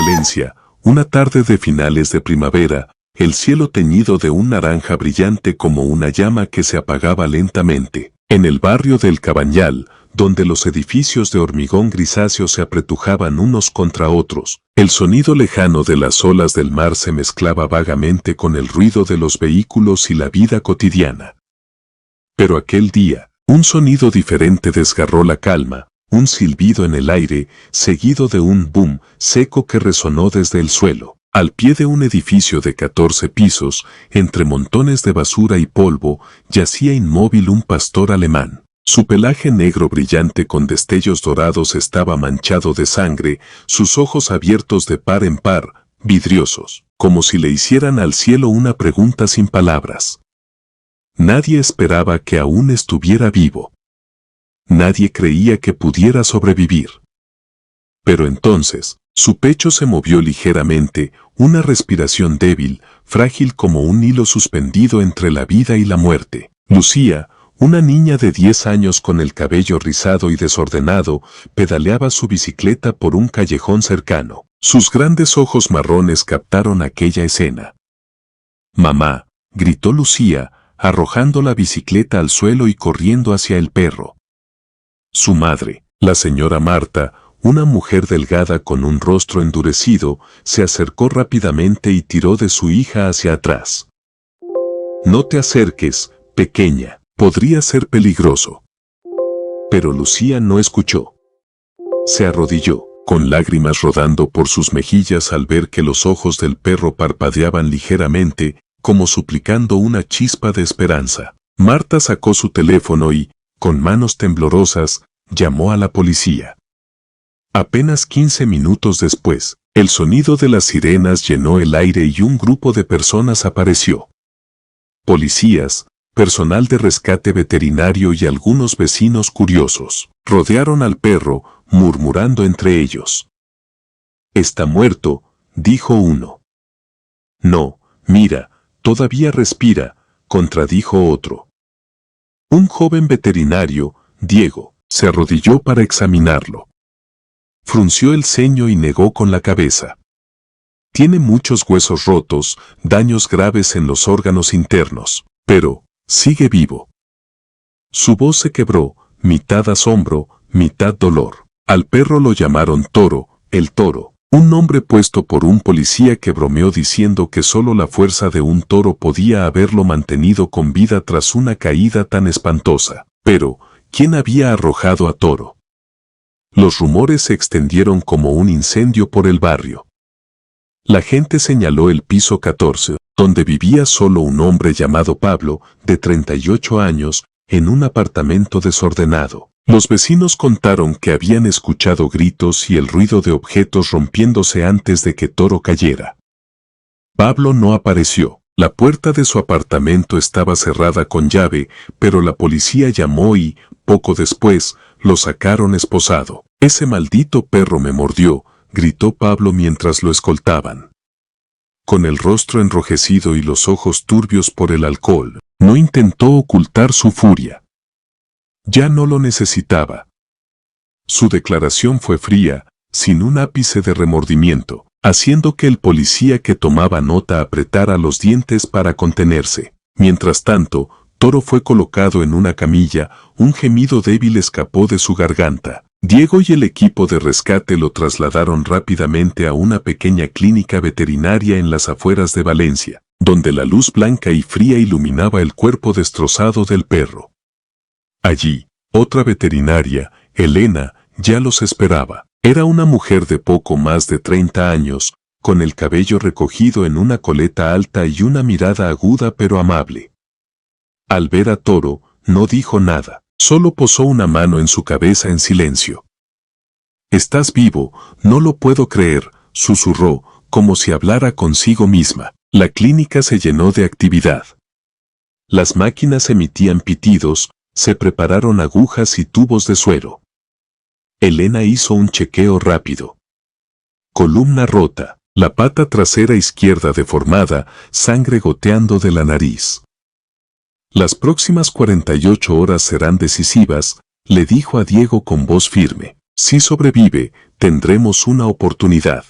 Valencia, una tarde de finales de primavera, el cielo teñido de un naranja brillante como una llama que se apagaba lentamente. En el barrio del Cabañal, donde los edificios de hormigón grisáceo se apretujaban unos contra otros, el sonido lejano de las olas del mar se mezclaba vagamente con el ruido de los vehículos y la vida cotidiana. Pero aquel día, un sonido diferente desgarró la calma, un silbido en el aire, seguido de un boom seco que resonó desde el suelo. Al pie de un edificio de 14 pisos, entre montones de basura y polvo, yacía inmóvil un pastor alemán. Su pelaje negro brillante con destellos dorados estaba manchado de sangre, sus ojos abiertos de par en par, vidriosos, como si le hicieran al cielo una pregunta sin palabras. Nadie esperaba que aún estuviera vivo. Nadie creía que pudiera sobrevivir. Pero entonces, su pecho se movió ligeramente, una respiración débil, frágil como un hilo suspendido entre la vida y la muerte. Lucía, una niña de 10 años con el cabello rizado y desordenado, pedaleaba su bicicleta por un callejón cercano. Sus grandes ojos marrones captaron aquella escena. «Mamá», gritó Lucía, arrojando la bicicleta al suelo y corriendo hacia el perro. Su madre, la señora Marta, una mujer delgada con un rostro endurecido, se acercó rápidamente y tiró de su hija hacia atrás. «No te acerques, pequeña, podría ser peligroso». Pero Lucía no escuchó. Se arrodilló, con lágrimas rodando por sus mejillas al ver que los ojos del perro parpadeaban ligeramente, como suplicando una chispa de esperanza. Marta sacó su teléfono y, con manos temblorosas, llamó a la policía. Apenas 15 minutos después, el sonido de las sirenas llenó el aire y un grupo de personas apareció. Policías, personal de rescate veterinario y algunos vecinos curiosos rodearon al perro, murmurando entre ellos. «Está muerto», dijo uno. «No, mira, todavía respira», contradijo otro. Un joven veterinario, Diego, se arrodilló para examinarlo. Frunció el ceño y negó con la cabeza. «Tiene muchos huesos rotos, daños graves en los órganos internos, pero sigue vivo». Su voz se quebró, mitad asombro, mitad dolor. Al perro lo llamaron Toro, el Toro, un nombre puesto por un policía que bromeó diciendo que solo la fuerza de un toro podía haberlo mantenido con vida tras una caída tan espantosa. Pero, ¿quién había arrojado a Toro? Los rumores se extendieron como un incendio por el barrio. La gente señaló el piso 14, donde vivía solo un hombre llamado Pablo, de 38 años, en un apartamento desordenado. Los vecinos contaron que habían escuchado gritos y el ruido de objetos rompiéndose antes de que Toro cayera. Pablo no apareció. La puerta de su apartamento estaba cerrada con llave, pero la policía llamó y, poco después, lo sacaron esposado. «Ese maldito perro me mordió», gritó Pablo mientras lo escoltaban. Con el rostro enrojecido y los ojos turbios por el alcohol, no intentó ocultar su furia. Ya no lo necesitaba. Su declaración fue fría, sin un ápice de remordimiento, haciendo que el policía que tomaba nota apretara los dientes para contenerse. Mientras tanto, Toro fue colocado en una camilla, un gemido débil escapó de su garganta. Diego y el equipo de rescate lo trasladaron rápidamente a una pequeña clínica veterinaria en las afueras de Valencia, donde la luz blanca y fría iluminaba el cuerpo destrozado del perro. Allí, otra veterinaria, Elena, ya los esperaba. Era una mujer de poco más de 30 años, con el cabello recogido en una coleta alta y una mirada aguda pero amable. Al ver a Toro, no dijo nada, solo posó una mano en su cabeza en silencio. «Estás vivo, no lo puedo creer», susurró, como si hablara consigo misma. La clínica se llenó de actividad. Las máquinas emitían pitidos, se prepararon agujas y tubos de suero. Elena hizo un chequeo rápido. Columna rota, la pata trasera izquierda deformada, sangre goteando de la nariz. «Las próximas 48 horas serán decisivas», le dijo a Diego con voz firme. «Si sobrevive, tendremos una oportunidad».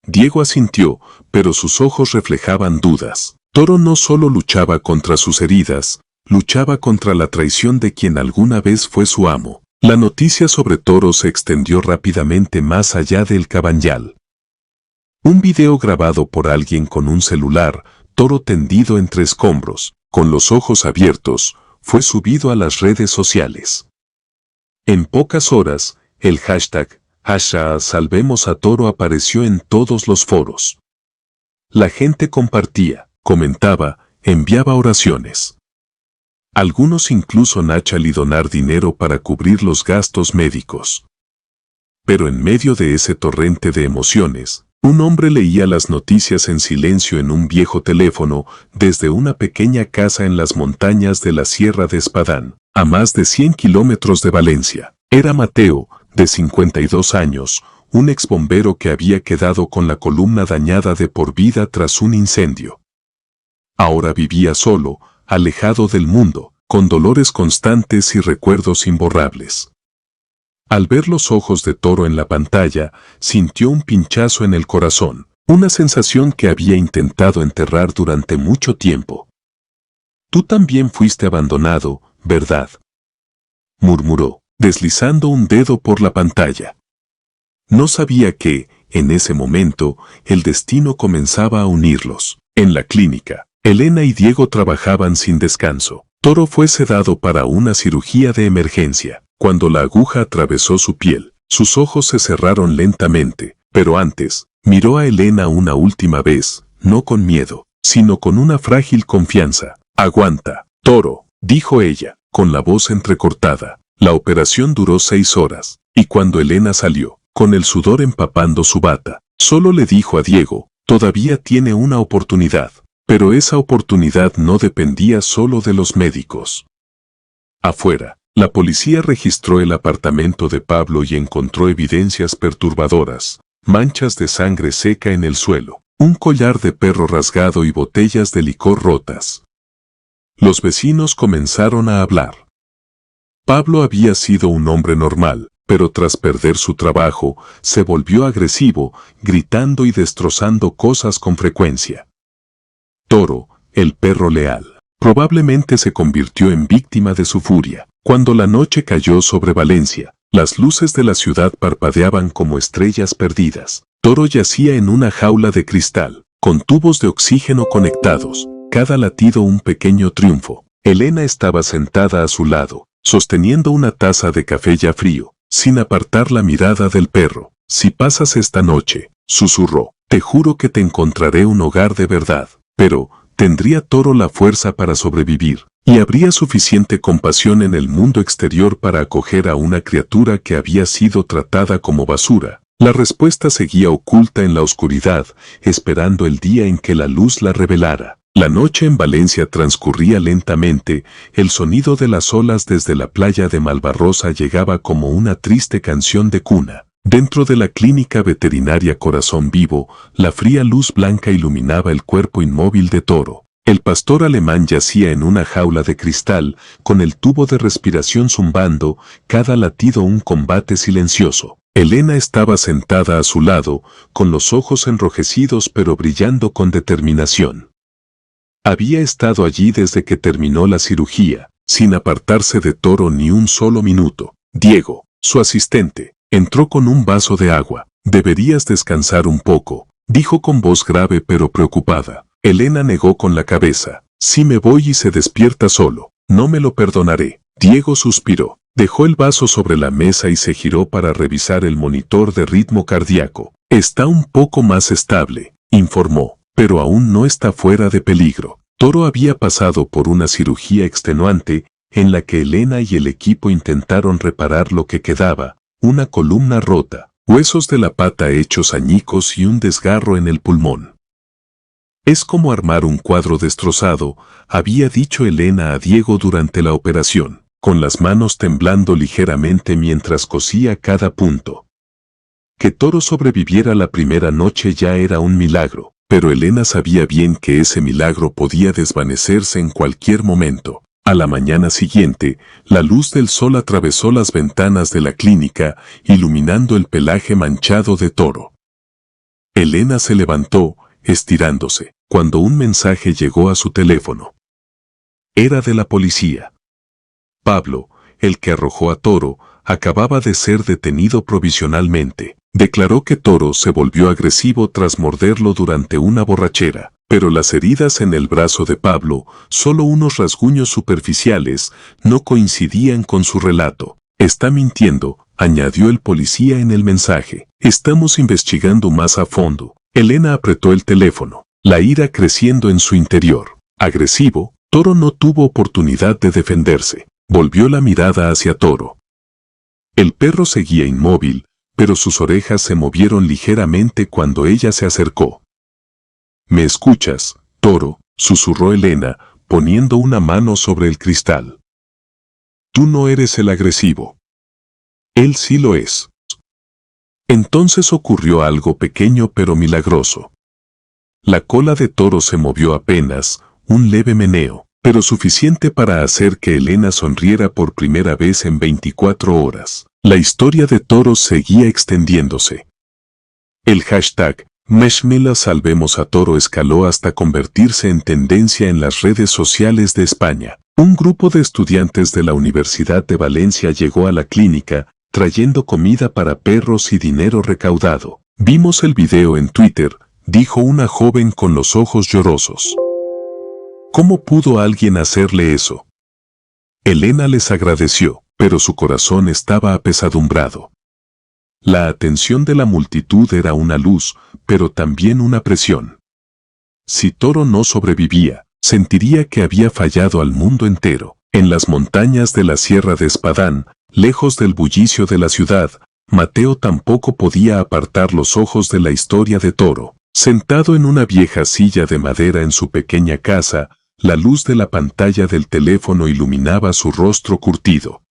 Diego asintió, pero sus ojos reflejaban dudas. Toro no solo luchaba contra sus heridas, luchaba contra la traición de quien alguna vez fue su amo. La noticia sobre Toro se extendió rápidamente más allá del Cabanyal. Un video grabado por alguien con un celular, Toro tendido entre escombros, con los ojos abiertos, fue subido a las redes sociales. En pocas horas, el hashtag #Salvemos a Toro apareció en todos los foros. La gente compartía, comentaba, enviaba oraciones. Algunos incluso Nachal y donar dinero para cubrir los gastos médicos. Pero en medio de ese torrente de emociones, un hombre leía las noticias en silencio en un viejo teléfono desde una pequeña casa en las montañas de la Sierra de Espadán, a más de 100 kilómetros de Valencia. Era Mateo, de 52 años, un exbombero que había quedado con la columna dañada de por vida tras un incendio. Ahora vivía solo, alejado del mundo, con dolores constantes y recuerdos imborrables. Al ver los ojos de Toro en la pantalla, sintió un pinchazo en el corazón, una sensación que había intentado enterrar durante mucho tiempo. «Tú también fuiste abandonado, ¿verdad?», murmuró, deslizando un dedo por la pantalla. No sabía que, en ese momento, el destino comenzaba a unirlos. En la clínica, Elena y Diego trabajaban sin descanso. Toro fue sedado para una cirugía de emergencia. Cuando la aguja atravesó su piel, sus ojos se cerraron lentamente, pero antes, miró a Elena una última vez, no con miedo, sino con una frágil confianza. «Aguanta, Toro», dijo ella, con la voz entrecortada. La operación duró 6 horas, y cuando Elena salió, con el sudor empapando su bata, solo le dijo a Diego, «Todavía tiene una oportunidad». Pero esa oportunidad no dependía solo de los médicos. Afuera, la policía registró el apartamento de Pablo y encontró evidencias perturbadoras, manchas de sangre seca en el suelo, un collar de perro rasgado y botellas de licor rotas. Los vecinos comenzaron a hablar. Pablo había sido un hombre normal, pero tras perder su trabajo, se volvió agresivo, gritando y destrozando cosas con frecuencia. Toro, el perro leal, probablemente se convirtió en víctima de su furia. Cuando la noche cayó sobre Valencia, las luces de la ciudad parpadeaban como estrellas perdidas. Toro yacía en una jaula de cristal, con tubos de oxígeno conectados, cada latido un pequeño triunfo. Elena estaba sentada a su lado, sosteniendo una taza de café ya frío, sin apartar la mirada del perro. «Si pasas esta noche», susurró, «te juro que te encontraré un hogar de verdad». Pero, ¿tendría Toro la fuerza para sobrevivir? ¿Y habría suficiente compasión en el mundo exterior para acoger a una criatura que había sido tratada como basura? La respuesta seguía oculta en la oscuridad, esperando el día en que la luz la revelara. La noche en Valencia transcurría lentamente, el sonido de las olas desde la playa de Malvarrosa llegaba como una triste canción de cuna. Dentro de la clínica veterinaria Corazón Vivo, la fría luz blanca iluminaba el cuerpo inmóvil de Toro. El pastor alemán yacía en una jaula de cristal, con el tubo de respiración zumbando, cada latido un combate silencioso. Elena estaba sentada a su lado, con los ojos enrojecidos pero brillando con determinación. Había estado allí desde que terminó la cirugía, sin apartarse de Toro ni un solo minuto. Diego, su asistente, entró con un vaso de agua. «Deberías descansar un poco», dijo con voz grave pero preocupada. Elena negó con la cabeza. «Si me voy y se despierta solo, no me lo perdonaré». Diego suspiró, dejó el vaso sobre la mesa y se giró para revisar el monitor de ritmo cardíaco. «Está un poco más estable», informó, «pero aún no está fuera de peligro». Toro había pasado por una cirugía extenuante, en la que Elena y el equipo intentaron reparar lo que quedaba. Una columna rota, huesos de la pata hechos añicos y un desgarro en el pulmón. «Es como armar un cuadro destrozado», había dicho Elena a Diego durante la operación, con las manos temblando ligeramente mientras cosía cada punto. Que Toro sobreviviera la primera noche ya era un milagro, pero Elena sabía bien que ese milagro podía desvanecerse en cualquier momento. A la mañana siguiente, la luz del sol atravesó las ventanas de la clínica, iluminando el pelaje manchado de Toro. Elena se levantó, estirándose, cuando un mensaje llegó a su teléfono. Era de la policía. Pablo, el que arrojó a Toro, acababa de ser detenido provisionalmente. Declaró que Toro se volvió agresivo tras morderlo durante una borrachera, pero las heridas en el brazo de Pablo, solo unos rasguños superficiales, no coincidían con su relato. Está mintiendo, añadió el policía en el mensaje. Estamos investigando más a fondo. Elena apretó el teléfono, la ira creciendo en su interior. Agresivo, Toro no tuvo oportunidad de defenderse. Volvió la mirada hacia Toro. El perro seguía inmóvil, pero sus orejas se movieron ligeramente cuando ella se acercó. ¿Me escuchas, Toro?, susurró Elena, poniendo una mano sobre el cristal. Tú no eres el agresivo. Él sí lo es. Entonces ocurrió algo pequeño pero milagroso. La cola de Toro se movió apenas, un leve meneo, pero suficiente para hacer que Elena sonriera por primera vez en 24 horas. La historia de Toro seguía extendiéndose. El hashtag #Meshmela Salvemos a Toro escaló hasta convertirse en tendencia en las redes sociales de España. Un grupo de estudiantes de la Universidad de Valencia llegó a la clínica, trayendo comida para perros y dinero recaudado. Vimos el video en Twitter, dijo una joven con los ojos llorosos. ¿Cómo pudo alguien hacerle eso? Elena les agradeció, pero su corazón estaba apesadumbrado. La atención de la multitud era una luz, pero también una presión. Si Toro no sobrevivía, sentiría que había fallado al mundo entero. En las montañas de la Sierra de Espadán, lejos del bullicio de la ciudad, Mateo tampoco podía apartar los ojos de la historia de Toro. Sentado en una vieja silla de madera en su pequeña casa, la luz de la pantalla del teléfono iluminaba su rostro curtido.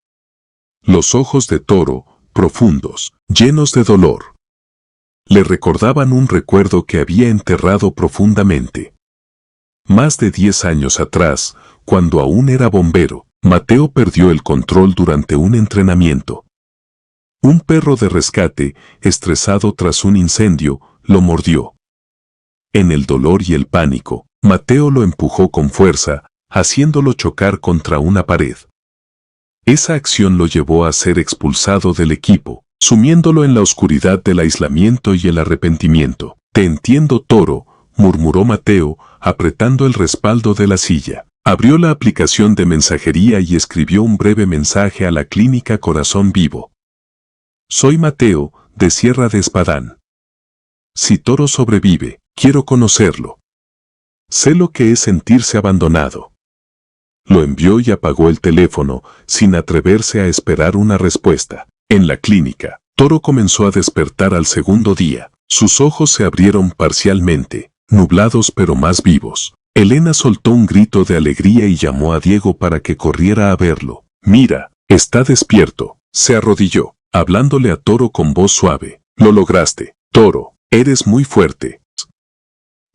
Los ojos de Toro, profundos, llenos de dolor, le recordaban un recuerdo que había enterrado profundamente. Más de 10 años atrás, cuando aún era bombero, Mateo perdió el control durante un entrenamiento. Un perro de rescate, estresado tras un incendio, lo mordió. En el dolor y el pánico, Mateo lo empujó con fuerza, haciéndolo chocar contra una pared. Esa acción lo llevó a ser expulsado del equipo, sumiéndolo en la oscuridad del aislamiento y el arrepentimiento. Te entiendo, Toro, murmuró Mateo, apretando el respaldo de la silla. Abrió la aplicación de mensajería y escribió un breve mensaje a la clínica Corazón Vivo. Soy Mateo, de Sierra de Espadán. Si Toro sobrevive, quiero conocerlo. Sé lo que es sentirse abandonado. Lo envió y apagó el teléfono, sin atreverse a esperar una respuesta. En la clínica, Toro comenzó a despertar al segundo día. Sus ojos se abrieron parcialmente, nublados pero más vivos. Elena soltó un grito de alegría y llamó a Diego para que corriera a verlo. Mira, está despierto. Se arrodilló, hablándole a Toro con voz suave. Lo lograste, Toro, eres muy fuerte.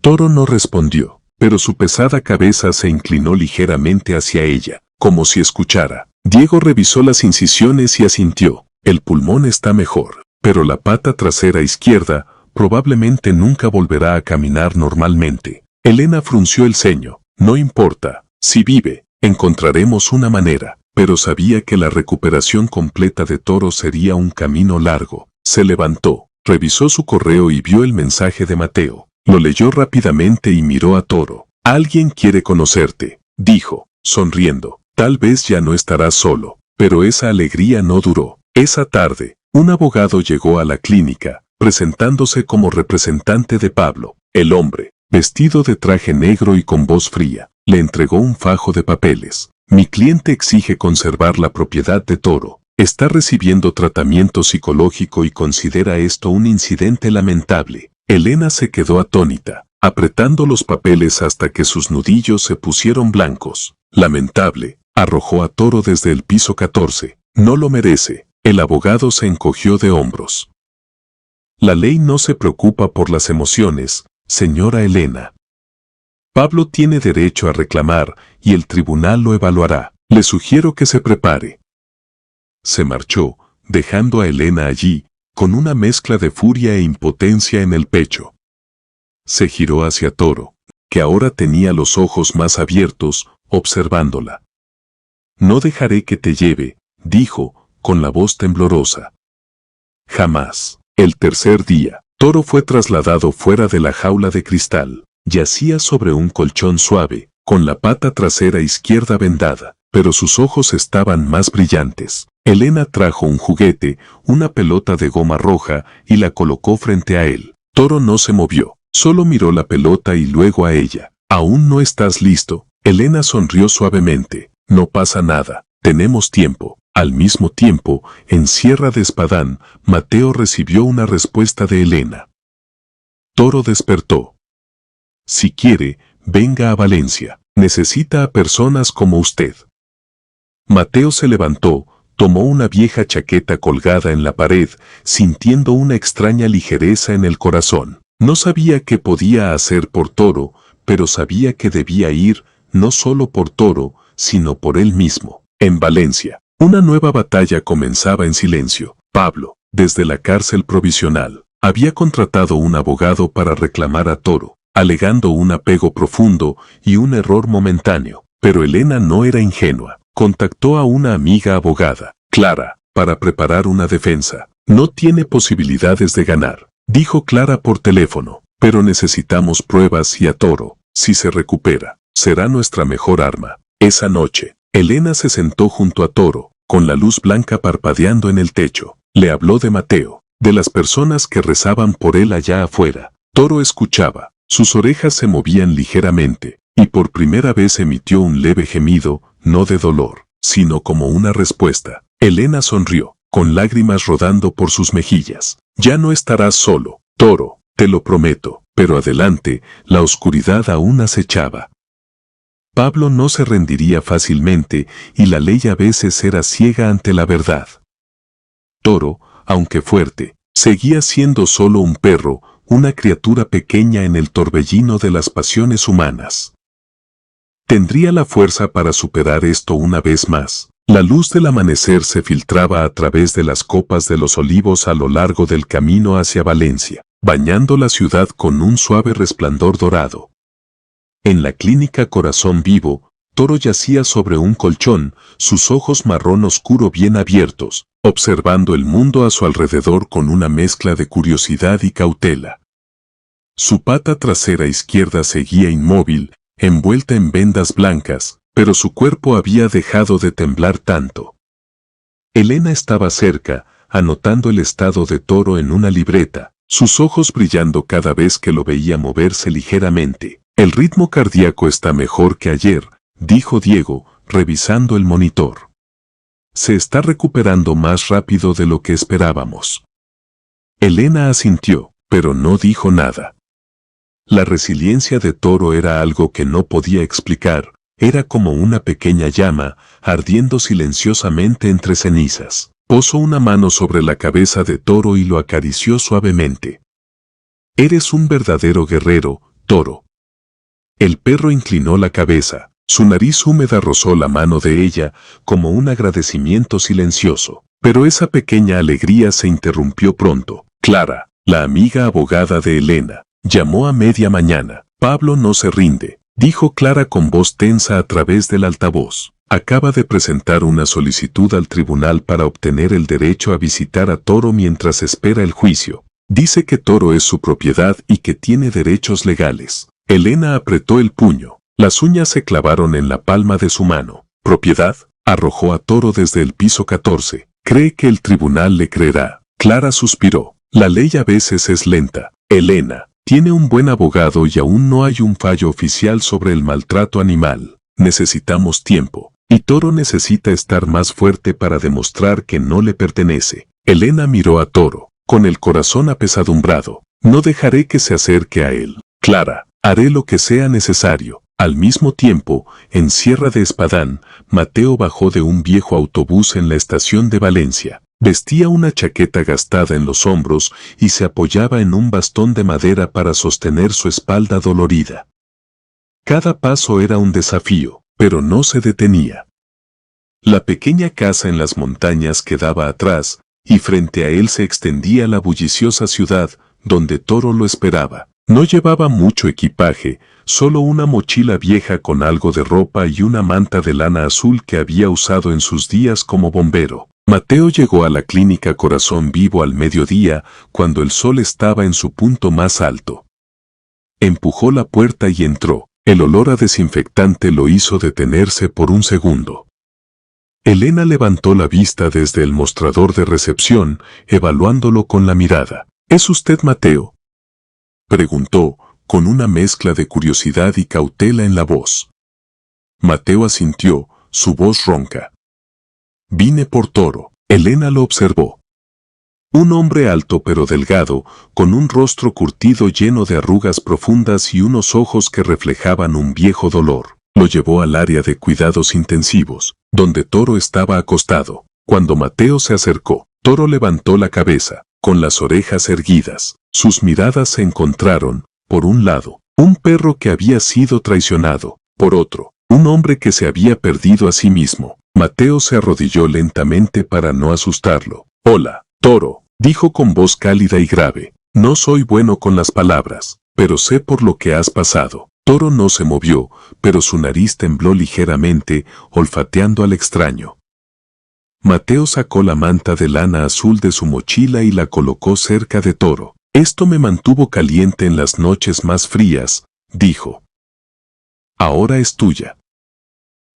Toro no respondió, pero su pesada cabeza se inclinó ligeramente hacia ella, como si escuchara. Diego revisó las incisiones y asintió. El pulmón está mejor, pero la pata trasera izquierda probablemente nunca volverá a caminar normalmente. Elena frunció el ceño. No importa, si vive, encontraremos una manera, pero sabía que la recuperación completa de Toro sería un camino largo. Se levantó, revisó su correo y vio el mensaje de Mateo. Lo leyó rápidamente y miró a Toro. Alguien quiere conocerte, dijo, sonriendo. Tal vez ya no estarás solo, pero esa alegría no duró. Esa tarde, un abogado llegó a la clínica, presentándose como representante de Pablo. El hombre, vestido de traje negro y con voz fría, le entregó un fajo de papeles. Mi cliente exige conservar la propiedad de Toro. Está recibiendo tratamiento psicológico y considera esto un incidente lamentable. Elena se quedó atónita, apretando los papeles hasta que sus nudillos se pusieron blancos. Lamentable, arrojó a Toro desde el piso 14. No lo merece. El abogado se encogió de hombros. La ley no se preocupa por las emociones, señora Elena. Pablo tiene derecho a reclamar y el tribunal lo evaluará. Le sugiero que se prepare. Se marchó, dejando a Elena allí, con una mezcla de furia e impotencia en el pecho. Se giró hacia Toro, que ahora tenía los ojos más abiertos, observándola. «No dejaré que te lleve», dijo, con la voz temblorosa. Jamás. El tercer día, Toro fue trasladado fuera de la jaula de cristal. Yacía sobre un colchón suave, con la pata trasera izquierda vendada, pero sus ojos estaban más brillantes. Elena trajo un juguete, una pelota de goma roja, y la colocó frente a él. Toro no se movió, solo miró la pelota y luego a ella. «¿Aún no estás listo?» Elena sonrió suavemente. «No pasa nada, tenemos tiempo». Al mismo tiempo, en Sierra de Espadán, Mateo recibió una respuesta de Elena. Toro despertó. «Si quiere, venga a Valencia. Necesita a personas como usted». Mateo se levantó, tomó una vieja chaqueta colgada en la pared, sintiendo una extraña ligereza en el corazón. No sabía qué podía hacer por Toro, pero sabía que debía ir, no solo por Toro, sino por él mismo. En Valencia, una nueva batalla comenzaba en silencio. Pablo, desde la cárcel provisional, había contratado un abogado para reclamar a Toro, alegando un apego profundo y un error momentáneo. Pero Elena no era ingenua. Contactó a una amiga abogada, Clara, para preparar una defensa. «No tiene posibilidades de ganar», dijo Clara por teléfono, «pero necesitamos pruebas y a Toro, si se recupera, será nuestra mejor arma». Esa noche, Elena se sentó junto a Toro, con la luz blanca parpadeando en el techo. Le habló de Mateo, de las personas que rezaban por él allá afuera. Toro escuchaba, sus orejas se movían ligeramente, y por primera vez emitió un leve gemido, no de dolor, sino como una respuesta. Elena sonrió, con lágrimas rodando por sus mejillas. «Ya no estarás solo, Toro, te lo prometo». Pero adelante, la oscuridad aún acechaba. Pablo no se rendiría fácilmente, y la ley a veces era ciega ante la verdad. Toro, aunque fuerte, seguía siendo solo un perro, una criatura pequeña en el torbellino de las pasiones humanas. Tendría la fuerza para superar esto una vez más. La luz del amanecer se filtraba a través de las copas de los olivos a lo largo del camino hacia Valencia, bañando la ciudad con un suave resplandor dorado. En la clínica Corazón Vivo, Toro yacía sobre un colchón, sus ojos marrón oscuro bien abiertos, observando el mundo a su alrededor con una mezcla de curiosidad y cautela. Su pata trasera izquierda seguía inmóvil, envuelta en vendas blancas, pero su cuerpo había dejado de temblar tanto. Elena estaba cerca, anotando el estado de Toro en una libreta, sus ojos brillando cada vez que lo veía moverse ligeramente. «El ritmo cardíaco está mejor que ayer», dijo Diego, revisando el monitor. «Se está recuperando más rápido de lo que esperábamos». Elena asintió, pero no dijo nada. La resiliencia de Toro era algo que no podía explicar, era como una pequeña llama, ardiendo silenciosamente entre cenizas. Posó una mano sobre la cabeza de Toro y lo acarició suavemente. «Eres un verdadero guerrero, Toro». El perro inclinó la cabeza, su nariz húmeda rozó la mano de ella, como un agradecimiento silencioso. Pero esa pequeña alegría se interrumpió pronto. Clara, la amiga abogada de Elena, llamó a media mañana. «Pablo no se rinde», dijo Clara con voz tensa a través del altavoz. «Acaba de presentar una solicitud al tribunal para obtener el derecho a visitar a Toro mientras espera el juicio. Dice que Toro es su propiedad y que tiene derechos legales». Elena apretó el puño. Las uñas se clavaron en la palma de su mano. «¿Propiedad?», arrojó a Toro desde el piso 14. «¿Cree que el tribunal le creerá?». Clara suspiró. «La ley a veces es lenta. Elena tiene un buen abogado y aún no hay un fallo oficial sobre el maltrato animal. Necesitamos tiempo. Y Toro necesita estar más fuerte para demostrar que no le pertenece». Elena miró a Toro, con el corazón apesadumbrado. «No dejaré que se acerque a él. Clara, haré lo que sea necesario». Al mismo tiempo, en Sierra de Espadán, Mateo bajó de un viejo autobús en la estación de Valencia. Vestía una chaqueta gastada en los hombros y se apoyaba en un bastón de madera para sostener su espalda dolorida. Cada paso era un desafío, pero no se detenía. La pequeña casa en las montañas quedaba atrás, y frente a él se extendía la bulliciosa ciudad, donde Toro lo esperaba. No llevaba mucho equipaje, solo una mochila vieja con algo de ropa y una manta de lana azul que había usado en sus días como bombero. Mateo llegó a la clínica Corazón Vivo al mediodía, cuando el sol estaba en su punto más alto. Empujó la puerta y entró. El olor a desinfectante lo hizo detenerse por un segundo. Elena levantó la vista desde el mostrador de recepción, evaluándolo con la mirada. ¿Es usted Mateo?, preguntó, con una mezcla de curiosidad y cautela en la voz. Mateo asintió, su voz ronca. Vine por Toro. Elena lo observó. Un hombre alto pero delgado, con un rostro curtido lleno de arrugas profundas y unos ojos que reflejaban un viejo dolor. Lo llevó al área de cuidados intensivos, donde Toro estaba acostado. Cuando Mateo se acercó, Toro levantó la cabeza, con las orejas erguidas. Sus miradas se encontraron, por un lado, un perro que había sido traicionado, por otro, un hombre que se había perdido a sí mismo. Mateo se arrodilló lentamente para no asustarlo. «Hola, Toro», dijo con voz cálida y grave. «No soy bueno con las palabras, pero sé por lo que has pasado». Toro no se movió, pero su nariz tembló ligeramente, olfateando al extraño. Mateo sacó la manta de lana azul de su mochila y la colocó cerca de Toro. «Esto me mantuvo caliente en las noches más frías», dijo. «Ahora es tuya».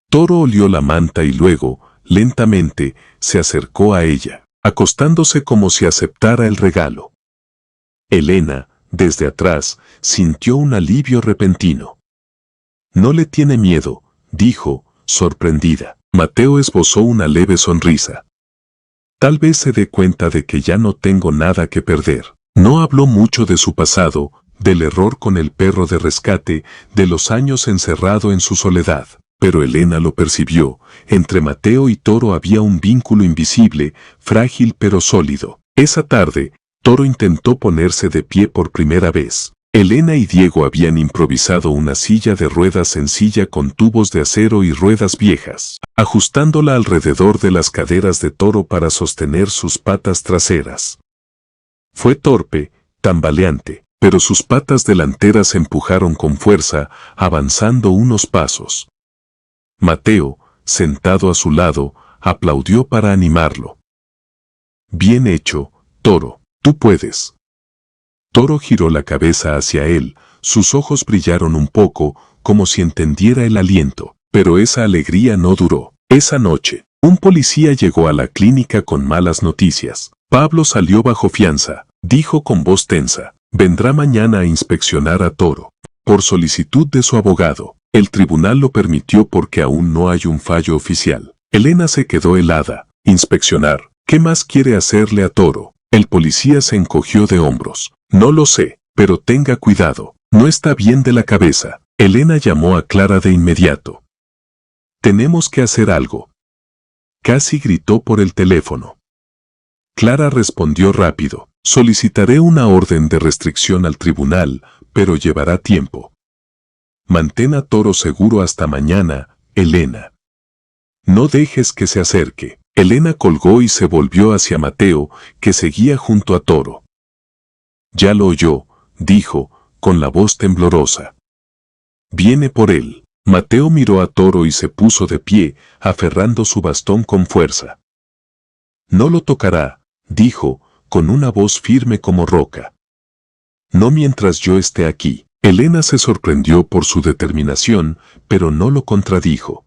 Toro olió la manta y luego, lentamente, se acercó a ella, acostándose como si aceptara el regalo. Elena, desde atrás, sintió un alivio repentino. «No le tiene miedo», dijo, sorprendida. Mateo esbozó una leve sonrisa. «Tal vez se dé cuenta de que ya no tengo nada que perder». No habló mucho de su pasado, del error con el perro de rescate, de los años encerrado en su soledad. Pero Elena lo percibió. Entre Mateo y Toro había un vínculo invisible, frágil pero sólido. Esa tarde, Toro intentó ponerse de pie por primera vez. Elena y Diego habían improvisado una silla de ruedas sencilla con tubos de acero y ruedas viejas, ajustándola alrededor de las caderas de Toro para sostener sus patas traseras. Fue torpe, tambaleante, pero sus patas delanteras empujaron con fuerza, avanzando unos pasos. Mateo, sentado a su lado, aplaudió para animarlo. «Bien hecho, Toro, tú puedes». Toro giró la cabeza hacia él, sus ojos brillaron un poco, como si entendiera el aliento, pero esa alegría no duró. Esa noche, un policía llegó a la clínica con malas noticias. Pablo salió bajo fianza, dijo con voz tensa. Vendrá mañana a inspeccionar a Toro. Por solicitud de su abogado, el tribunal lo permitió porque aún no hay un fallo oficial. Elena se quedó helada. ¿Inspeccionar? ¿Qué más quiere hacerle a Toro? El policía se encogió de hombros. No lo sé, pero tenga cuidado. No está bien de la cabeza. Elena llamó a Clara de inmediato. Tenemos que hacer algo. Casi gritó por el teléfono. Clara respondió rápido. Solicitaré una orden de restricción al tribunal, pero llevará tiempo. Mantén a Toro seguro hasta mañana, Elena. No dejes que se acerque. Elena colgó y se volvió hacia Mateo, que seguía junto a Toro. Ya lo oyó, dijo, con la voz temblorosa. Viene por él. Mateo miró a Toro y se puso de pie, aferrando su bastón con fuerza. No lo tocará, dijo, con una voz firme como roca. No mientras yo esté aquí. Elena se sorprendió por su determinación, pero no lo contradijo.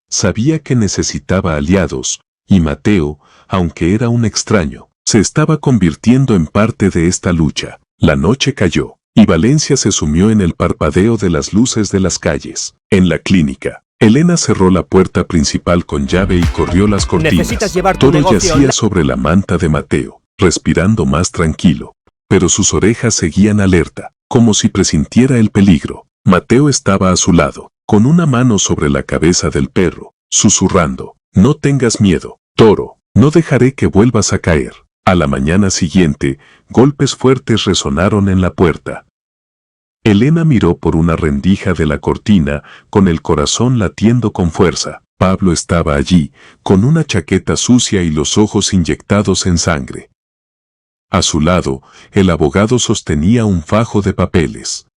Sabía que necesitaba aliados, y Mateo, aunque era un extraño, se estaba convirtiendo en parte de esta lucha. La noche cayó, y Valencia se sumió en el parpadeo de las luces de las calles. En la clínica, Elena cerró la puerta principal con llave y corrió las cortinas. Necesitas llevar tu Toro negocio yacía sobre la manta de Mateo, respirando más tranquilo, pero sus orejas seguían alerta, como si presintiera el peligro. Mateo estaba a su lado, con una mano sobre la cabeza del perro, susurrando. No tengas miedo, Toro, no dejaré que vuelvas a caer. A la mañana siguiente, golpes fuertes resonaron en la puerta. Elena miró por una rendija de la cortina, con el corazón latiendo con fuerza. Pablo estaba allí, con una chaqueta sucia y los ojos inyectados en sangre. A su lado, el abogado sostenía un fajo de papeles.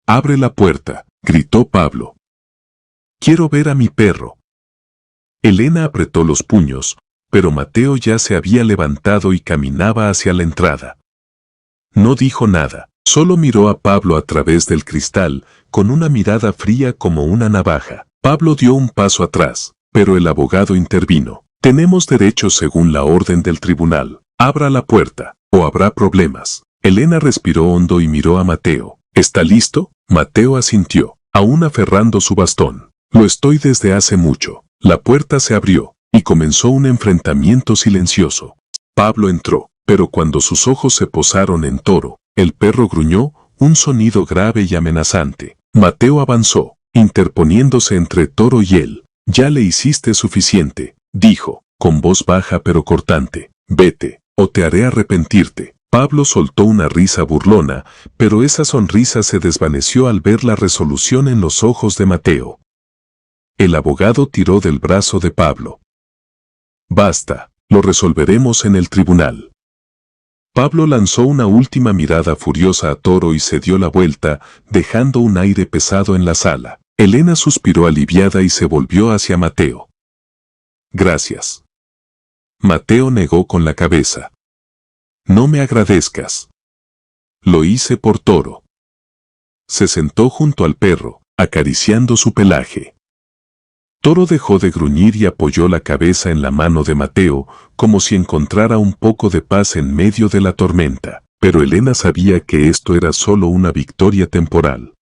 «Abre la puerta», gritó Pablo. «Quiero ver a mi perro». Elena apretó los puños, pero Mateo ya se había levantado y caminaba hacia la entrada. No dijo nada, solo miró a Pablo a través del cristal, con una mirada fría como una navaja. Pablo dio un paso atrás, pero el abogado intervino. «Tenemos derechos según la orden del tribunal. Abra la puerta, o habrá problemas». Elena respiró hondo y miró a Mateo. «¿Está listo?» Mateo asintió, aún aferrando su bastón. «Lo estoy desde hace mucho». La puerta se abrió, y comenzó un enfrentamiento silencioso. Pablo entró, pero cuando sus ojos se posaron en Toro, el perro gruñó, un sonido grave y amenazante. Mateo avanzó, interponiéndose entre Toro y él. «Ya le hiciste suficiente», dijo, con voz baja pero cortante. «Vete, o te haré arrepentirte». Pablo soltó una risa burlona, pero esa sonrisa se desvaneció al ver la resolución en los ojos de Mateo. El abogado tiró del brazo de Pablo. «Basta, lo resolveremos en el tribunal». Pablo lanzó una última mirada furiosa a Toro y se dio la vuelta, dejando un aire pesado en la sala. Elena suspiró aliviada y se volvió hacia Mateo. «Gracias». Mateo negó con la cabeza. «No me agradezcas. Lo hice por Toro». Se sentó junto al perro, acariciando su pelaje. Toro dejó de gruñir y apoyó la cabeza en la mano de Mateo, como si encontrara un poco de paz en medio de la tormenta. Pero Elena sabía que esto era solo una victoria temporal.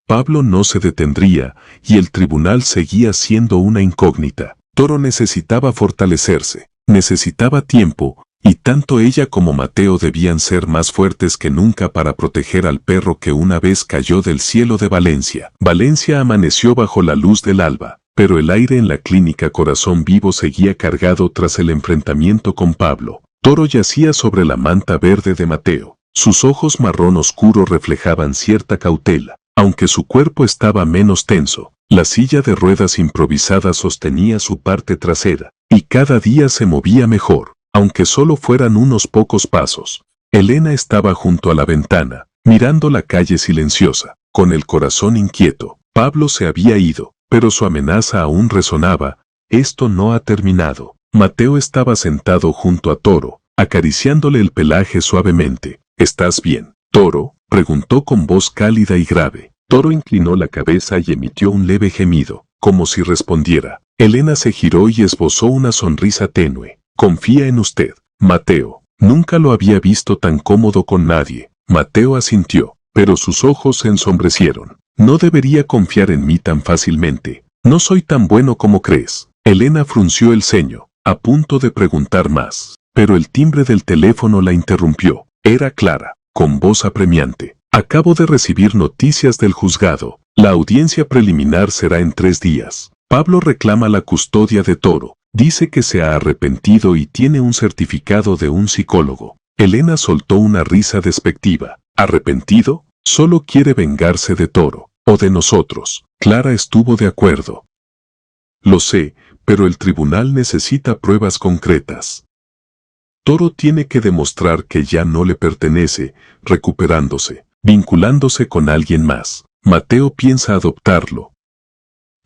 Pablo no se detendría, y el tribunal seguía siendo una incógnita. Toro necesitaba fortalecerse, necesitaba tiempo, y tanto ella como Mateo debían ser más fuertes que nunca para proteger al perro que una vez cayó del cielo de Valencia. Valencia amaneció bajo la luz del alba, pero el aire en la clínica Corazón Vivo seguía cargado tras el enfrentamiento con Pablo. Toro yacía sobre la manta verde de Mateo. Sus ojos marrón oscuro reflejaban cierta cautela, aunque su cuerpo estaba menos tenso. La silla de ruedas improvisada sostenía su parte trasera, y cada día se movía mejor, aunque solo fueran unos pocos pasos. Elena estaba junto a la ventana, mirando la calle silenciosa, con el corazón inquieto. Pablo se había ido, pero su amenaza aún resonaba. Esto no ha terminado. Mateo estaba sentado junto a Toro, acariciándole el pelaje suavemente. «¿Estás bien, Toro?», preguntó con voz cálida y grave. Toro inclinó la cabeza y emitió un leve gemido, como si respondiera. Elena se giró y esbozó una sonrisa tenue. «Confía en usted, Mateo». Nunca lo había visto tan cómodo con nadie. Mateo asintió, pero sus ojos se ensombrecieron. «No debería confiar en mí tan fácilmente. No soy tan bueno como crees». Elena frunció el ceño, a punto de preguntar más, pero el timbre del teléfono la interrumpió. Era Clara, con voz apremiante. «Acabo de recibir noticias del juzgado. La audiencia preliminar será en 3 días. Pablo reclama la custodia de Toro. Dice que se ha arrepentido y tiene un certificado de un psicólogo». Elena soltó una risa despectiva. «¿Arrepentido? Solo quiere vengarse de Toro, o de nosotros». Clara estuvo de acuerdo. «Lo sé, pero el tribunal necesita pruebas concretas. Toro tiene que demostrar que ya no le pertenece, recuperándose, vinculándose con alguien más. Mateo piensa adoptarlo».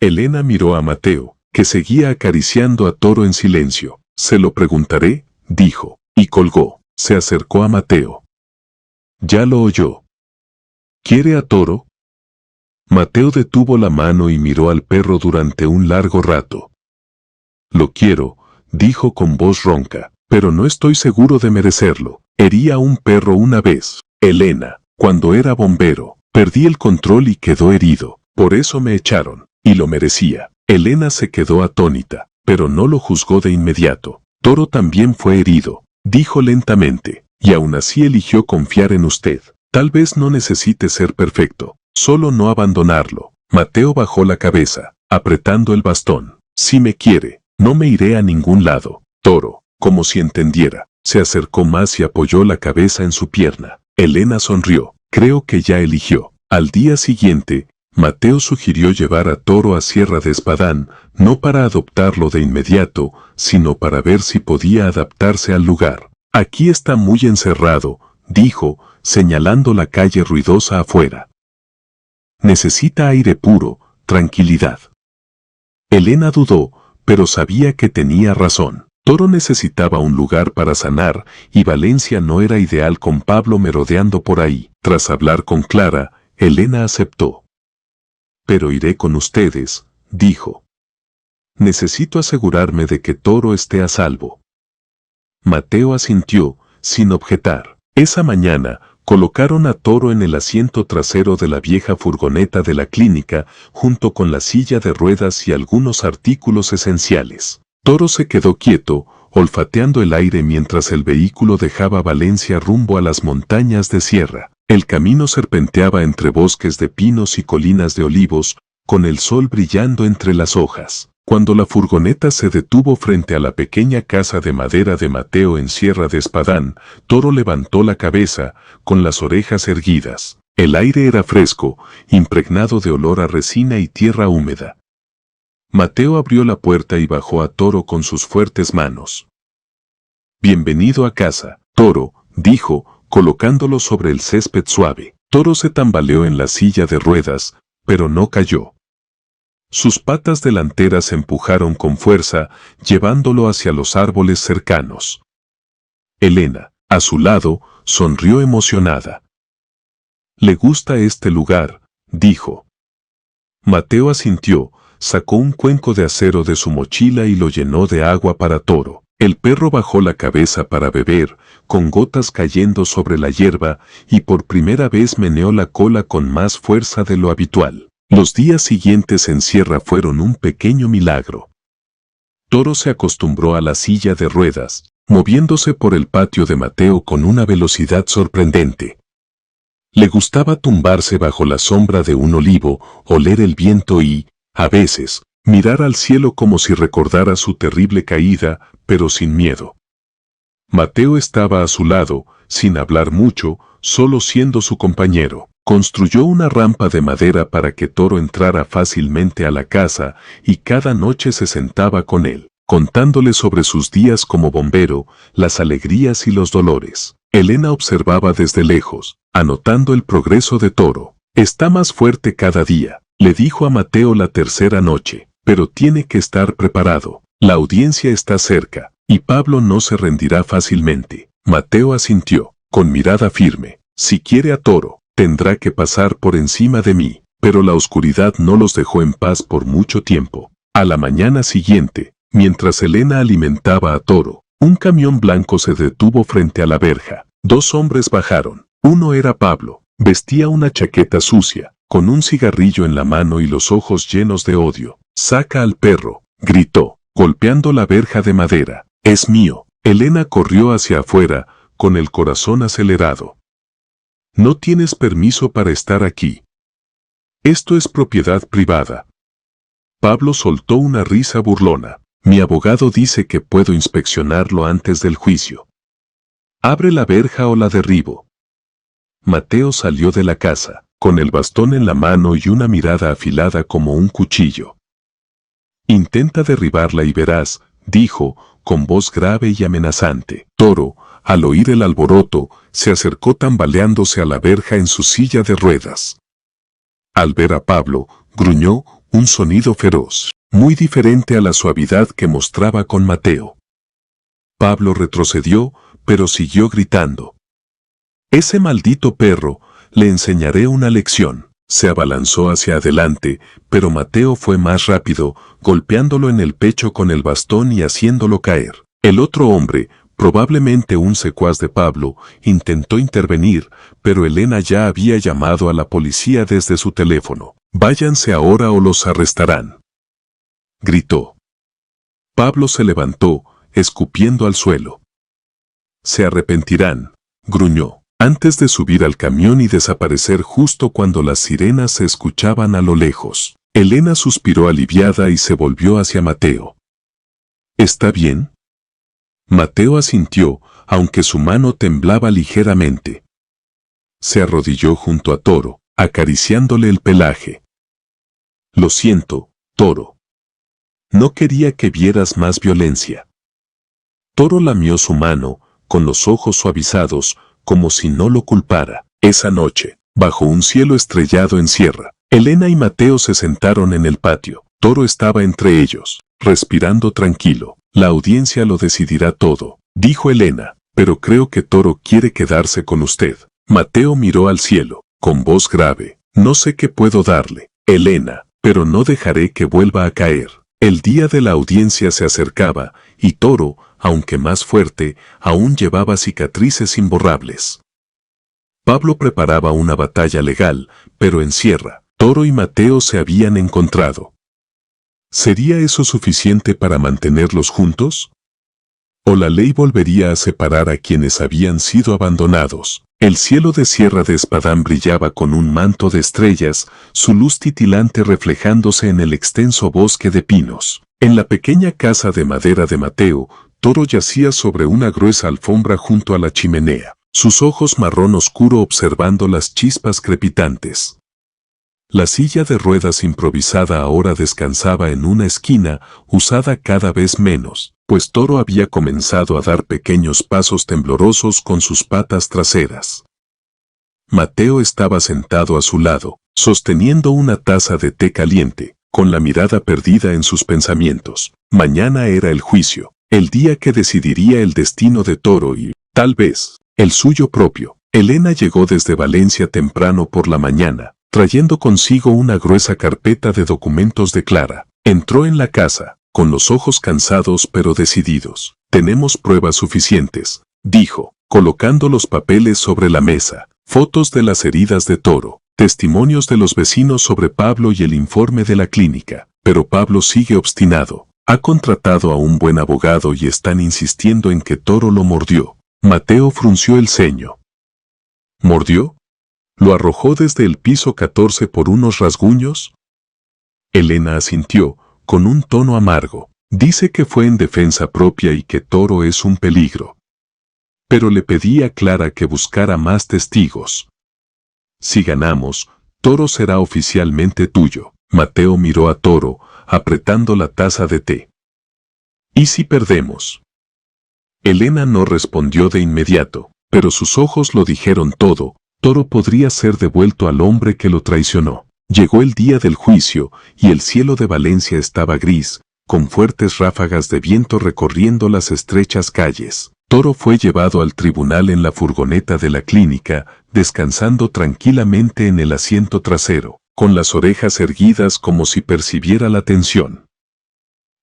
Elena miró a Mateo, que seguía acariciando a Toro en silencio. «Se lo preguntaré», dijo, y colgó. Se acercó a Mateo. «Ya lo oyó. ¿Quiere a Toro?». Mateo detuvo la mano y miró al perro durante un largo rato. «Lo quiero», dijo con voz ronca, «pero no estoy seguro de merecerlo. Herí a un perro una vez, Elena, cuando era bombero. Perdí el control y quedó herido. Por eso me echaron, y lo merecía». Elena se quedó atónita, pero no lo juzgó de inmediato. «Toro también fue herido», dijo lentamente, «y aún así eligió confiar en usted. Tal vez no necesite ser perfecto, solo no abandonarlo». Mateo bajó la cabeza, apretando el bastón. «Si me quiere, no me iré a ningún lado». Toro, como si entendiera, se acercó más y apoyó la cabeza en su pierna. Elena sonrió. «Creo que ya eligió». Al día siguiente, Mateo sugirió llevar a Toro a Sierra de Espadán, no para adoptarlo de inmediato, sino para ver si podía adaptarse al lugar. Aquí está muy encerrado, dijo, señalando la calle ruidosa afuera. Necesita aire puro, tranquilidad. Elena dudó, pero sabía que tenía razón. Toro necesitaba un lugar para sanar, y Valencia no era ideal con Pablo merodeando por ahí. Tras hablar con Clara, Elena aceptó. Pero iré con ustedes, dijo. Necesito asegurarme de que Toro esté a salvo. Mateo asintió, sin objetar. Esa mañana, colocaron a Toro en el asiento trasero de la vieja furgoneta de la clínica, junto con la silla de ruedas y algunos artículos esenciales. Toro se quedó quieto, olfateando el aire mientras el vehículo dejaba Valencia rumbo a las montañas de Sierra. El camino serpenteaba entre bosques de pinos y colinas de olivos, con el sol brillando entre las hojas. Cuando la furgoneta se detuvo frente a la pequeña casa de madera de Mateo en Sierra de Espadán, Toro levantó la cabeza, con las orejas erguidas. El aire era fresco, impregnado de olor a resina y tierra húmeda. Mateo abrió la puerta y bajó a Toro con sus fuertes manos. «Bienvenido a casa, Toro», dijo, colocándolo sobre el césped suave. Toro se tambaleó en la silla de ruedas, pero no cayó. Sus patas delanteras empujaron con fuerza, llevándolo hacia los árboles cercanos. Elena, a su lado, sonrió emocionada. «Le gusta este lugar», dijo. Mateo asintió, sacó un cuenco de acero de su mochila y lo llenó de agua para Toro. El perro bajó la cabeza para beber, con gotas cayendo sobre la hierba, y por primera vez meneó la cola con más fuerza de lo habitual. Los días siguientes en Sierra fueron un pequeño milagro. Toro se acostumbró a la silla de ruedas, moviéndose por el patio de Mateo con una velocidad sorprendente. Le gustaba tumbarse bajo la sombra de un olivo, oler el viento y, a veces, mirar al cielo como si recordara su terrible caída, pero sin miedo. Mateo estaba a su lado, sin hablar mucho, solo siendo su compañero. Construyó una rampa de madera para que Toro entrara fácilmente a la casa, y cada noche se sentaba con él, contándole sobre sus días como bombero, las alegrías y los dolores. Elena observaba desde lejos, anotando el progreso de Toro. «Está más fuerte cada día», le dijo a Mateo la tercera noche, «pero tiene que estar preparado. La audiencia está cerca, y Pablo no se rendirá fácilmente». Mateo asintió, con mirada firme. «Si quiere a Toro, tendrá que pasar por encima de mí», pero la oscuridad no los dejó en paz por mucho tiempo. A la mañana siguiente, mientras Elena alimentaba a Toro, un camión blanco se detuvo frente a la verja. Dos hombres bajaron. Uno era Pablo, vestía una chaqueta sucia, con un cigarrillo en la mano y los ojos llenos de odio. «Saca al perro», gritó, golpeando la verja de madera. «Es mío». Elena corrió hacia afuera, con el corazón acelerado. «No tienes permiso para estar aquí. Esto es propiedad privada». Pablo soltó una risa burlona. «Mi abogado dice que puedo inspeccionarlo antes del juicio. Abre la verja o la derribo». Mateo salió de la casa, con el bastón en la mano y una mirada afilada como un cuchillo. «Intenta derribarla y verás», dijo, con voz grave y amenazante. Toro, al oír el alboroto, se acercó tambaleándose a la verja en su silla de ruedas. Al ver a Pablo, gruñó un sonido feroz, muy diferente a la suavidad que mostraba con Mateo. Pablo retrocedió, pero siguió gritando. «Ese maldito perro, le enseñaré una lección». Se abalanzó hacia adelante, pero Mateo fue más rápido, golpeándolo en el pecho con el bastón y haciéndolo caer. El otro hombre, probablemente un secuaz de Pablo, intentó intervenir, pero Elena ya había llamado a la policía desde su teléfono. «Váyanse ahora o los arrestarán», gritó. Pablo se levantó, escupiendo al suelo. «Se arrepentirán», gruñó, antes de subir al camión y desaparecer justo cuando las sirenas se escuchaban a lo lejos. Elena suspiró aliviada y se volvió hacia Mateo. «¿Está bien?». Mateo asintió, aunque su mano temblaba ligeramente. Se arrodilló junto a Toro, acariciándole el pelaje. «Lo siento, Toro. No quería que vieras más violencia». Toro lamió su mano, con los ojos suavizados, como si no lo culpara. Esa noche, bajo un cielo estrellado en Sierra, Elena y Mateo se sentaron en el patio. Toro estaba entre ellos, respirando tranquilo. La audiencia lo decidirá todo, dijo Elena, pero creo que Toro quiere quedarse con usted. Mateo miró al cielo, con voz grave. No sé qué puedo darle, Elena, pero no dejaré que vuelva a caer. El día de la audiencia se acercaba, y Toro, aunque más fuerte, aún llevaba cicatrices imborrables. Pablo preparaba una batalla legal, pero en Sierra, Toro y Mateo se habían encontrado. ¿Sería eso suficiente para mantenerlos juntos? ¿O la ley volvería a separar a quienes habían sido abandonados? El cielo de Sierra de Espadán brillaba con un manto de estrellas, su luz titilante reflejándose en el extenso bosque de pinos. En la pequeña casa de madera de Mateo, Toro yacía sobre una gruesa alfombra junto a la chimenea, sus ojos marrón oscuro observando las chispas crepitantes. La silla de ruedas improvisada ahora descansaba en una esquina, usada cada vez menos, pues Toro había comenzado a dar pequeños pasos temblorosos con sus patas traseras. Mateo estaba sentado a su lado, sosteniendo una taza de té caliente, con la mirada perdida en sus pensamientos. Mañana era el juicio, el día que decidiría el destino de Toro y, tal vez, el suyo propio. Elena llegó desde Valencia temprano por la mañana, trayendo consigo una gruesa carpeta de documentos de Clara. Entró en la casa, con los ojos cansados pero decididos. Tenemos pruebas suficientes, dijo, colocando los papeles sobre la mesa, fotos de las heridas de Toro, testimonios de los vecinos sobre Pablo y el informe de la clínica. Pero Pablo sigue obstinado. Ha contratado a un buen abogado y están insistiendo en que Toro lo mordió. Mateo frunció el ceño. ¿Mordió? ¿Lo arrojó desde el piso 14 por unos rasguños? Elena asintió, con un tono amargo. Dice que fue en defensa propia y que Toro es un peligro. Pero le pedí a Clara que buscara más testigos. Si ganamos, Toro será oficialmente tuyo. Mateo miró a Toro, apretando la taza de té. ¿Y si perdemos? Elena no respondió de inmediato, pero sus ojos lo dijeron todo. Toro podría ser devuelto al hombre que lo traicionó. Llegó el día del juicio, y el cielo de Valencia estaba gris, con fuertes ráfagas de viento recorriendo las estrechas calles. Toro fue llevado al tribunal en la furgoneta de la clínica, descansando tranquilamente en el asiento trasero, con las orejas erguidas como si percibiera la tensión.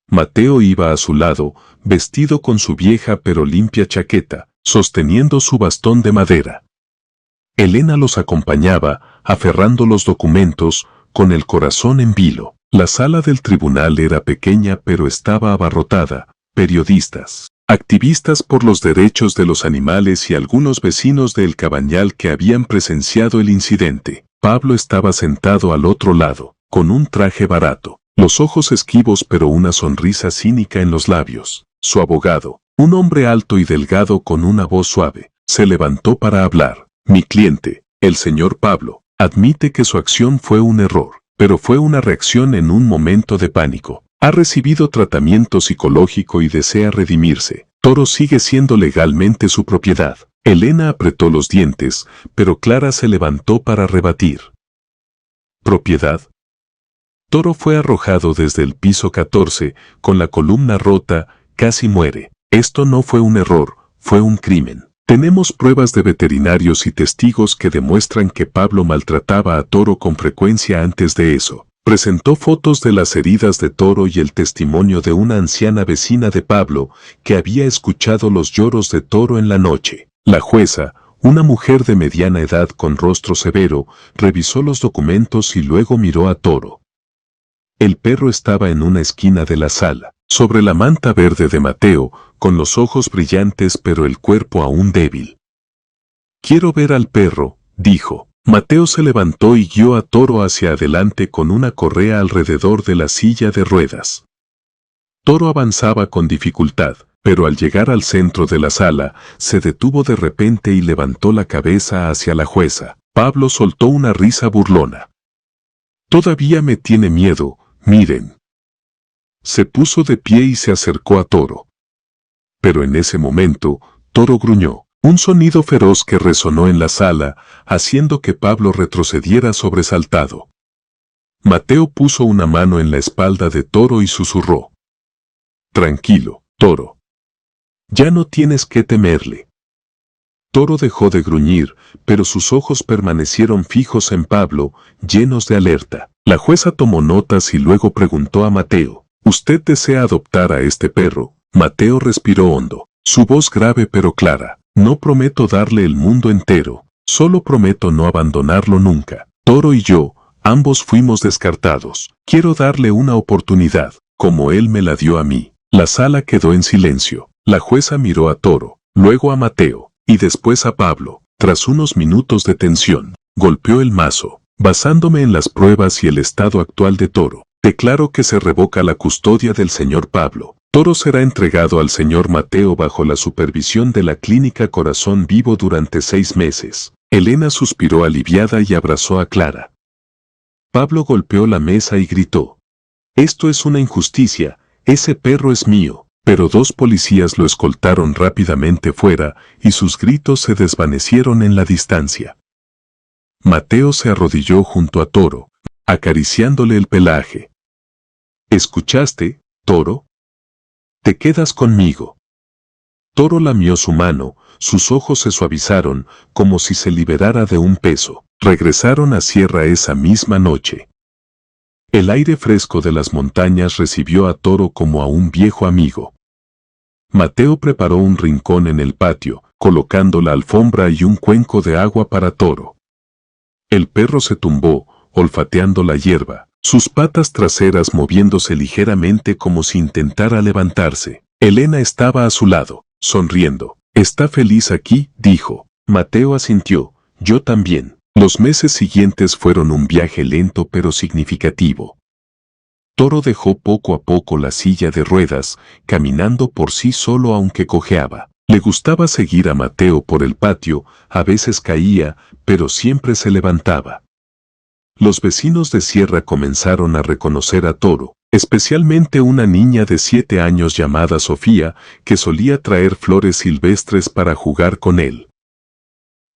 Mateo iba a su lado, vestido con su vieja pero limpia chaqueta, sosteniendo su bastón de madera. Elena los acompañaba, aferrando los documentos, con el corazón en vilo. La sala del tribunal era pequeña pero estaba abarrotada. Periodistas, activistas por los derechos de los animales y algunos vecinos de El Cabañal que habían presenciado el incidente. Pablo estaba sentado al otro lado, con un traje barato, los ojos esquivos pero una sonrisa cínica en los labios. Su abogado, un hombre alto y delgado con una voz suave, se levantó para hablar. Mi cliente, el señor Pablo, admite que su acción fue un error, pero fue una reacción en un momento de pánico. Ha recibido tratamiento psicológico y desea redimirse. Toro sigue siendo legalmente su propiedad. Elena apretó los dientes, pero Clara se levantó para rebatir. ¿Propiedad? Toro fue arrojado desde el piso 14, con la columna rota, casi muere. Esto no fue un error, fue un crimen. Tenemos pruebas de veterinarios y testigos que demuestran que Pablo maltrataba a Toro con frecuencia antes de eso. Presentó fotos de las heridas de Toro y el testimonio de una anciana vecina de Pablo que había escuchado los lloros de Toro en la noche. La jueza, una mujer de mediana edad con rostro severo, revisó los documentos y luego miró a Toro. El perro estaba en una esquina de la sala, sobre la manta verde de Mateo, con los ojos brillantes pero el cuerpo aún débil. Quiero ver al perro, dijo. Mateo se levantó y guió a Toro hacia adelante con una correa alrededor de la silla de ruedas. Toro avanzaba con dificultad, pero al llegar al centro de la sala, se detuvo de repente y levantó la cabeza hacia la jueza. Pablo soltó una risa burlona. Todavía me tiene miedo, miren. Se puso de pie y se acercó a Toro. Pero en ese momento, Toro gruñó, un sonido feroz que resonó en la sala, haciendo que Pablo retrocediera sobresaltado. Mateo puso una mano en la espalda de Toro y susurró: «Tranquilo, Toro. Ya no tienes que temerle». Toro dejó de gruñir, pero sus ojos permanecieron fijos en Pablo, llenos de alerta. La jueza tomó notas y luego preguntó a Mateo: «¿Usted desea adoptar a este perro?». Mateo respiró hondo, su voz grave pero clara: «No prometo darle el mundo entero, solo prometo no abandonarlo nunca. Toro y yo, ambos fuimos descartados. Quiero darle una oportunidad, como él me la dio a mí». La sala quedó en silencio. La jueza miró a Toro, luego a Mateo, y después a Pablo. Tras unos minutos de tensión, golpeó el mazo. «Basándome en las pruebas y el estado actual de Toro, declaro que se revoca la custodia del señor Pablo. Toro será entregado al señor Mateo bajo la supervisión de la Clínica Corazón Vivo durante 6 meses». Elena suspiró aliviada y abrazó a Clara. Pablo golpeó la mesa y gritó: «Esto es una injusticia, ese perro es mío». Pero 2 policías lo escoltaron rápidamente fuera y sus gritos se desvanecieron en la distancia. Mateo se arrodilló junto a Toro, acariciándole el pelaje. «¿Escuchaste, Toro? Te quedas conmigo». Toro lamió su mano, sus ojos se suavizaron, como si se liberara de un peso. Regresaron a Sierra esa misma noche. El aire fresco de las montañas recibió a Toro como a un viejo amigo. Mateo preparó un rincón en el patio, colocando la alfombra y un cuenco de agua para Toro. El perro se tumbó, olfateando la hierba, sus patas traseras moviéndose ligeramente como si intentara levantarse. Elena estaba a su lado, sonriendo. «¿Está feliz aquí?», dijo. Mateo asintió. «Yo también». Los meses siguientes fueron un viaje lento pero significativo. Toro dejó poco a poco la silla de ruedas, caminando por sí solo aunque cojeaba. Le gustaba seguir a Mateo por el patio, a veces caía, pero siempre se levantaba. Los vecinos de Sierra comenzaron a reconocer a Toro, especialmente una niña de 7 años llamada Sofía, que solía traer flores silvestres para jugar con él.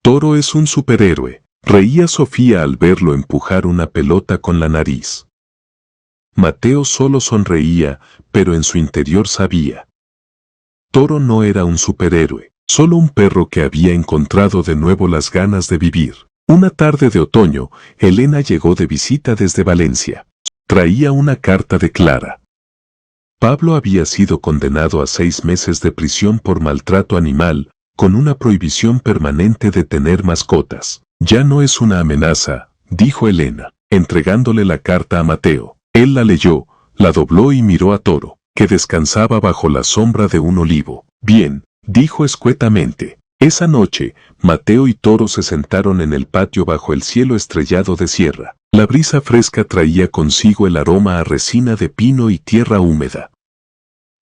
«Toro es un superhéroe», reía Sofía al verlo empujar una pelota con la nariz. Mateo solo sonreía, pero en su interior sabía. Toro no era un superhéroe, solo un perro que había encontrado de nuevo las ganas de vivir. Una tarde de otoño, Elena llegó de visita desde Valencia. Traía una carta de Clara. Pablo había sido condenado a 6 meses de prisión por maltrato animal, con una prohibición permanente de tener mascotas. «Ya no es una amenaza», dijo Elena, entregándole la carta a Mateo. Él la leyó, la dobló y miró a Toro, que descansaba bajo la sombra de un olivo. «Bien», dijo escuetamente. Esa noche, Mateo y Toro se sentaron en el patio bajo el cielo estrellado de Sierra. La brisa fresca traía consigo el aroma a resina de pino y tierra húmeda.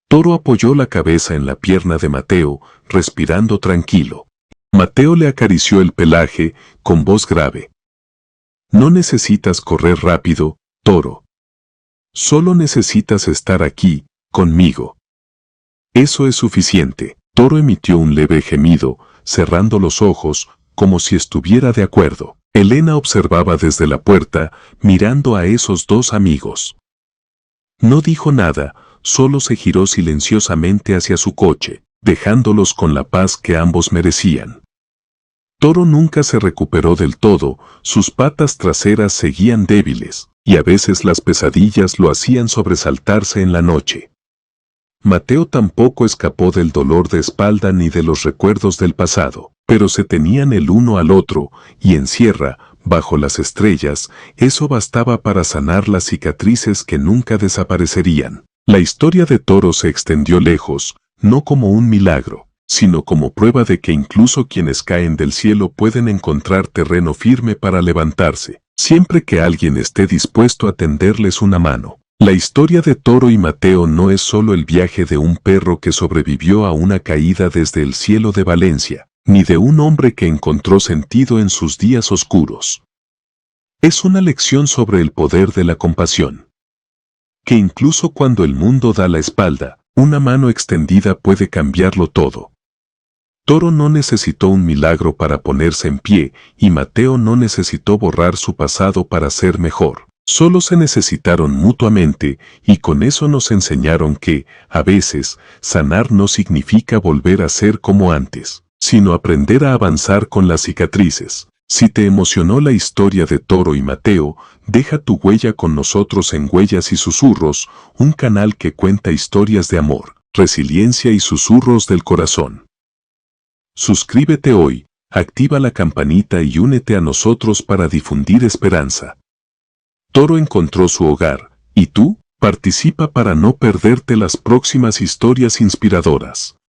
Toro apoyó la cabeza en la pierna de Mateo, respirando tranquilo. Mateo le acarició el pelaje, con voz grave. «No necesitas correr rápido, Toro. Solo necesitas estar aquí, conmigo. Eso es suficiente». Toro emitió un leve gemido, cerrando los ojos, como si estuviera de acuerdo. Elena observaba desde la puerta, mirando a esos 2 amigos. No dijo nada, solo se giró silenciosamente hacia su coche, dejándolos con la paz que ambos merecían. Toro nunca se recuperó del todo, sus patas traseras seguían débiles, y a veces las pesadillas lo hacían sobresaltarse en la noche. Mateo tampoco escapó del dolor de espalda ni de los recuerdos del pasado, pero se tenían el uno al otro, y en Sierra, bajo las estrellas, eso bastaba para sanar las cicatrices que nunca desaparecerían. La historia de Toro se extendió lejos, no como un milagro, sino como prueba de que incluso quienes caen del cielo pueden encontrar terreno firme para levantarse, siempre que alguien esté dispuesto a tenderles una mano. La historia de Toro y Mateo no es solo el viaje de un perro que sobrevivió a una caída desde el cielo de Valencia, ni de un hombre que encontró sentido en sus días oscuros. Es una lección sobre el poder de la compasión. Que incluso cuando el mundo da la espalda, una mano extendida puede cambiarlo todo. Toro no necesitó un milagro para ponerse en pie y Mateo no necesitó borrar su pasado para ser mejor. Solo se necesitaron mutuamente y con eso nos enseñaron que, a veces, sanar no significa volver a ser como antes, sino aprender a avanzar con las cicatrices. Si te emocionó la historia de Toro y Mateo, deja tu huella con nosotros en Huellas y Susurros, un canal que cuenta historias de amor, resiliencia y susurros del corazón. Suscríbete hoy, activa la campanita y únete a nosotros para difundir esperanza. Toro encontró su hogar, ¿y tú? Participa para no perderte las próximas historias inspiradoras.